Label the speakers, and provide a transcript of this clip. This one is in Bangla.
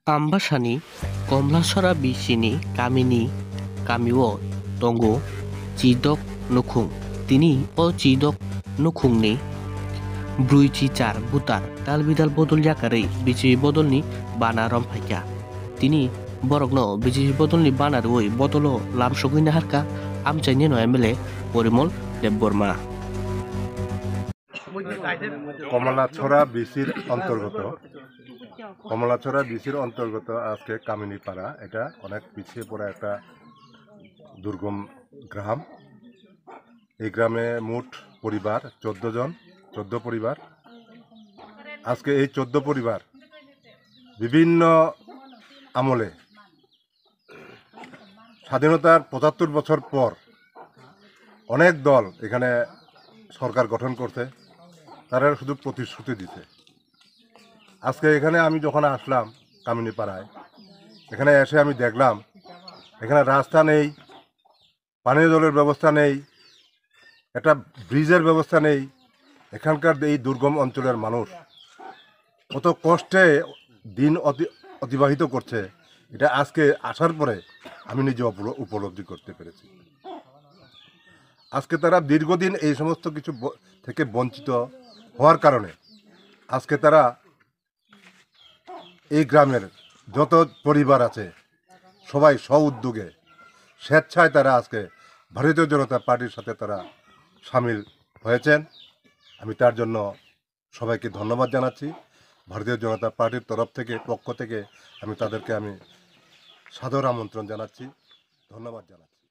Speaker 1: Ambasani, Komlasara Bishini, Kamini, Kamiwo, Tongo, Chidok Nukung, Tini o Chidok Nukungni, Bruichi Char, Butar, Talbidal Bodol Yakari, Bichi Bodolni, Bana Rompaka. Tini Borogno, Bichi Bodolni Bana Rui, Botolo, Lam Shogina Harka, Amchanino Emile, Porimol, Deborma.
Speaker 2: কমলাছড়া বিসির অন্তর্গত আজকে কামিনীপাড়া, এটা অনেক পিছিয়ে পড়া একটা দুর্গম গ্রাম। এই গ্রামে মোট পরিবার 14 পরিবার। আজকে এই 14 পরিবার বিভিন্ন আমলে স্বাধীনতার 75 বছর পর অনেক দল এখানে সরকার গঠন করছে, তারা শুধু প্রতিশ্রুতি দিতে। আজকে এখানে আমি যখন আসলাম কামিনীপাড়ায়, এখানে এসে আমি দেখলাম এখানে রাস্তা নেই, পানীয় জলের ব্যবস্থা নেই, একটা ব্রিজের ব্যবস্থা নেই। এখানকার এই দুর্গম অঞ্চলের মানুষ কত কষ্টে দিন অতিবাহিত করছে, এটা আজকে আসার পরে আমি নিজে উপলব্ধি করতে পেরেছি। আজকে তারা দীর্ঘদিন এই সমস্ত কিছু থেকে বঞ্চিত হওয়ার কারণে আজকে তারা এই গ্রামের যত পরিবার আছে সবাই স্ব-উদ্যোগে স্বেচ্ছায় তারা আজকে ভারতীয় জনতা পার্টির সাথে তারা সামিল হয়েছেন। আমি তার জন্য সবাইকে ধন্যবাদ জানাচ্ছি। ভারতীয় জনতা পার্টির পক্ষ থেকে আমি তাদেরকে সাদর আমন্ত্রণ জানাচ্ছি, ধন্যবাদ জানাচ্ছি।